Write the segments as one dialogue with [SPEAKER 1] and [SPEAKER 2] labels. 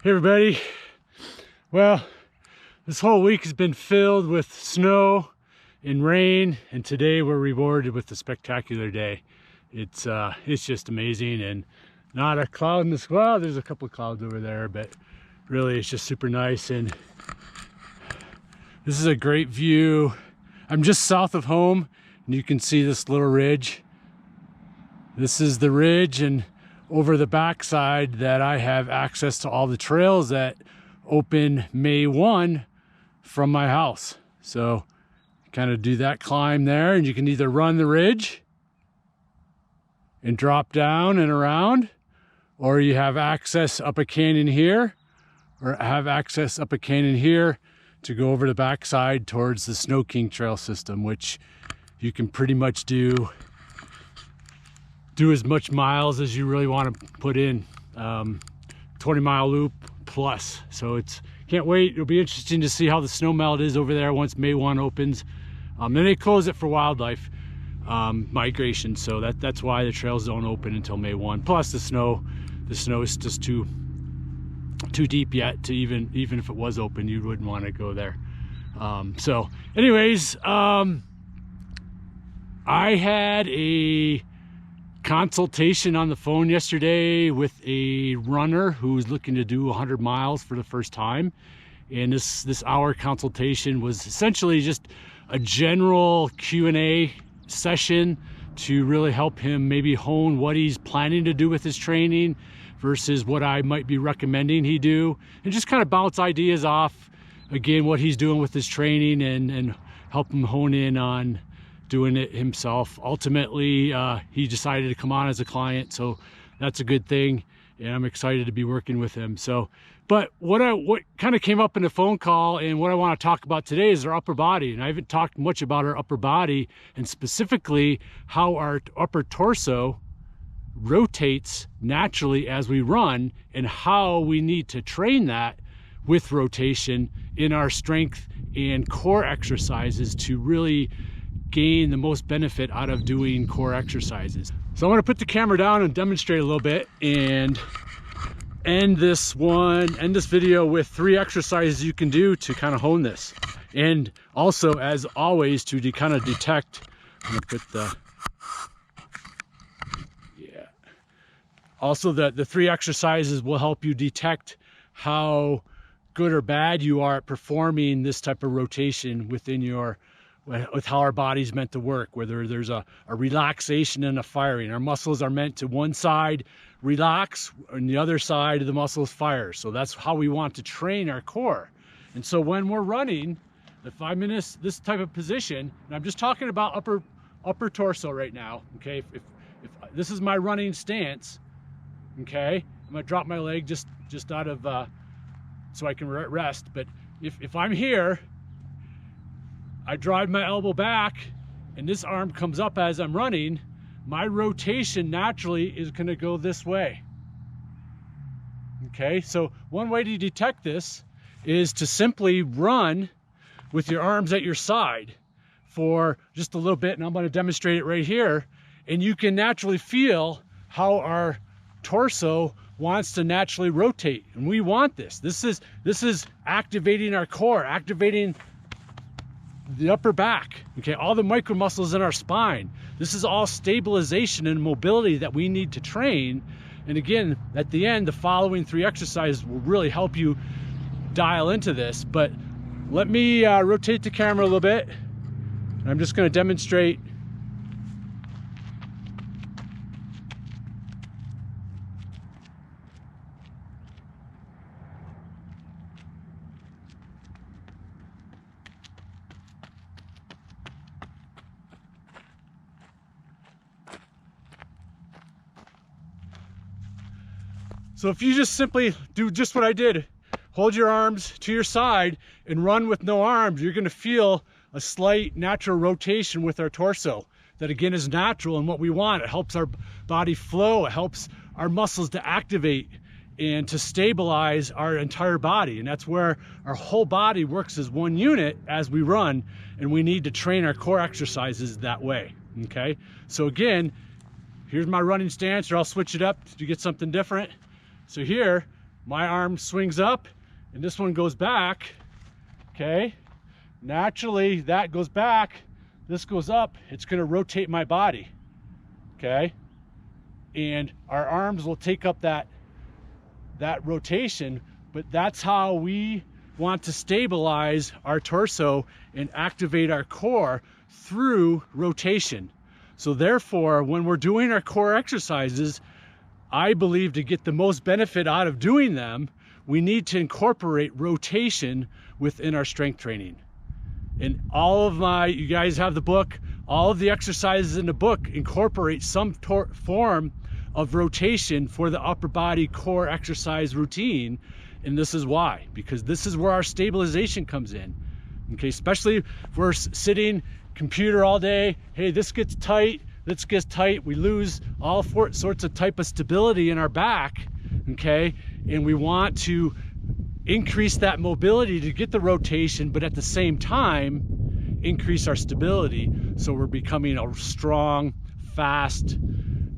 [SPEAKER 1] Hey everybody. Well, this whole week has been filled with snow and rain, and today we're rewarded with a spectacular day. It's just amazing, and not a cloud in the sky. Well, there's a couple of clouds over there, but really it's just super nice. And this is a great view. I'm just south of home, and you can see this little ridge. This is the ridge, and over the backside that I have access to all the trails that open May 1 from my house. So kind of do that climb there, and you can either run the ridge and drop down and around, or you have access up a canyon here, or have access up a canyon here to go over the backside towards the Snow King Trail system, which you can pretty much do as much miles as you really want to put in. 20-mile loop plus. So can't wait. It'll be interesting to see how the snow melt is over there once May 1 opens. Then they close it for wildlife migration, so that's why the trails don't open until May 1. Plus the snow is just too deep yet to even if it was open, you wouldn't want to go there. So anyways, I had a consultation on the phone yesterday with a runner who's looking to do 100 miles for the first time, and this hour consultation was essentially just a general Q&A session to really help him maybe hone what he's planning to do with his training versus what I might be recommending he do, and just kind of bounce ideas off again what he's doing with his training and help him hone in on doing it himself. Ultimately, he decided to come on as a client, so that's a good thing, and I'm excited to be working with him. So, but what kind of came up in the phone call and what I want to talk about today is our upper body. And I haven't talked much about our upper body, and specifically how our upper torso rotates naturally as we run, and how we need to train that with rotation in our strength and core exercises to really gain the most benefit out of doing core exercises. So I'm going to put the camera down and demonstrate a little bit and end this video with 3 exercises you can do to kind of hone this, and also, as always, to kind of detect. I'm going to put also the 3 exercises will help you detect how good or bad you are at performing this type of rotation with how our body's meant to work, whether there's a relaxation and a firing. Our muscles are meant to one side relax and the other side of the muscles fire. So that's how we want to train our core. And so when we're running, if I'm in this type of position, and I'm just talking about upper torso right now, okay? If this is my running stance, okay, I'm gonna drop my leg just out of so I can rest. But if I'm here, I drive my elbow back and this arm comes up as I'm running, my rotation naturally is going to go this way. Okay, so one way to detect this is to simply run with your arms at your side for just a little bit, and I'm going to demonstrate it right here, and you can naturally feel how our torso wants to naturally rotate, and we want this. This is activating our core, activating the upper back, okay, all the micro muscles in our spine. This is all stabilization and mobility that we need to train. And again, at the end, the following 3 exercises will really help you dial into this. But let me rotate the camera a little bit. I'm just going to demonstrate. So if you just simply do just what I did, hold your arms to your side and run with no arms, you're going to feel a slight natural rotation with our torso. That again is natural and what we want. It helps our body flow. It helps our muscles to activate and to stabilize our entire body. And that's where our whole body works as one unit as we run, and we need to train our core exercises that way. Okay, so again, here's my running stance, or I'll switch it up to get something different. So here, my arm swings up and this one goes back, okay? Naturally, that goes back, this goes up, it's gonna rotate my body, okay? And our arms will take up that rotation, but that's how we want to stabilize our torso and activate our core through rotation. So therefore, when we're doing our core exercises, I believe to get the most benefit out of doing them, we need to incorporate rotation within our strength training. And all of you guys have the book, all of the exercises in the book incorporate some form of rotation for the upper body core exercise routine. And this is why, because this is where our stabilization comes in. Okay, especially if we're sitting computer all day, hey, this gets tight, we lose all sorts of type of stability in our back, okay? And we want to increase that mobility to get the rotation, but at the same time, increase our stability so we're becoming a strong, fast,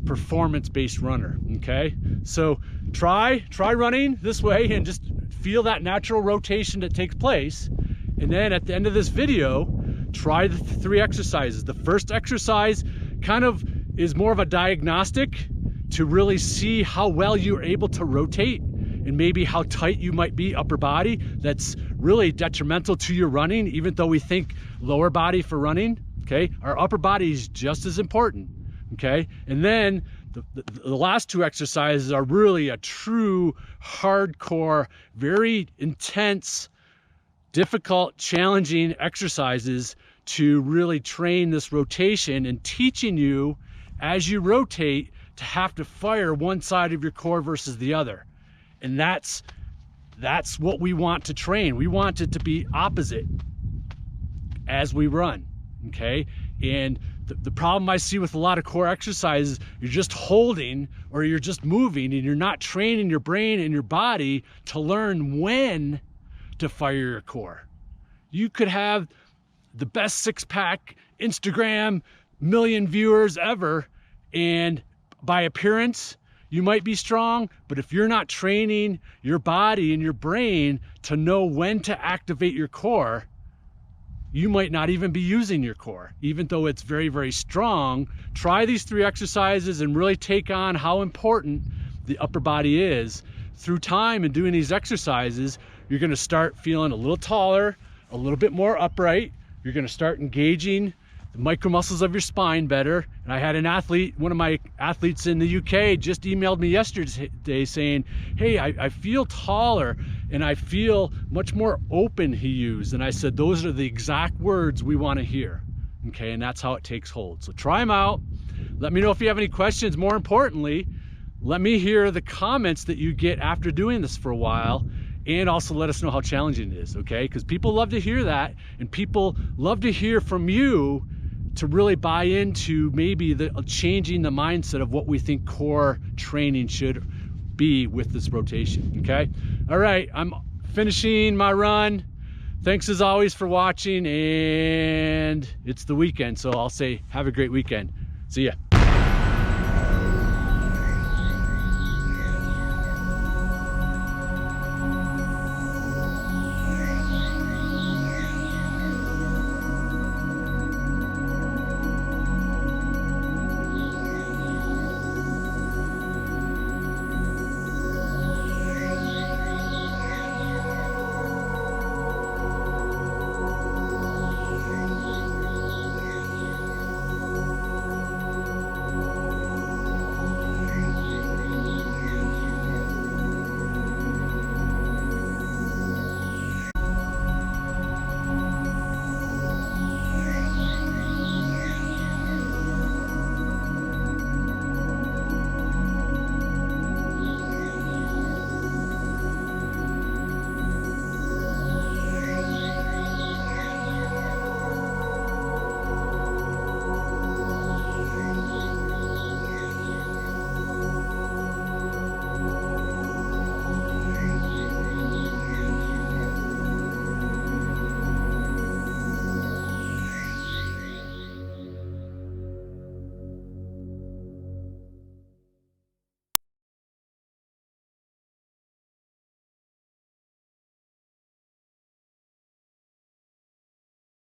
[SPEAKER 1] performance-based runner, okay? So try running this way and just feel that natural rotation that takes place. And then at the end of this video, try the 3 exercises. The first exercise kind of is more of a diagnostic to really see how well you're able to rotate and maybe how tight you might be upper body. That's really detrimental to your running, even though we think lower body for running, okay? Our upper body is just as important, okay? And then the last 2 exercises are really a true hardcore, very intense, difficult, challenging exercises to really train this rotation and teaching you as you rotate to have to fire one side of your core versus the other. And that's what we want to train. We want it to be opposite as we run, okay? And the problem I see with a lot of core exercises, you're just holding or you're just moving and you're not training your brain and your body to learn when to fire your core. You could have the best 6-pack Instagram million viewers ever, and by appearance you might be strong, but if you're not training your body and your brain to know when to activate your core, you might not even be using your core, even though it's very, very strong. Try these 3 exercises and really take on how important the upper body is. Through time and doing these exercises, you're gonna start feeling a little taller, a little bit more upright. You're gonna start engaging the micro muscles of your spine better. And I had an athlete, one of my athletes in the UK just emailed me yesterday saying, hey, I feel taller and I feel much more open, he used. And I said, those are the exact words we wanna hear, okay? And that's how it takes hold. So try them out. Let me know if you have any questions. More importantly, let me hear the comments that you get after doing this for a while. And also let us know how challenging it is, okay? Because people love to hear that, and people love to hear from you to really buy into maybe changing the mindset of what we think core training should be with this rotation, okay? All right, I'm finishing my run. Thanks as always for watching, and it's the weekend, so I'll say have a great weekend. See ya.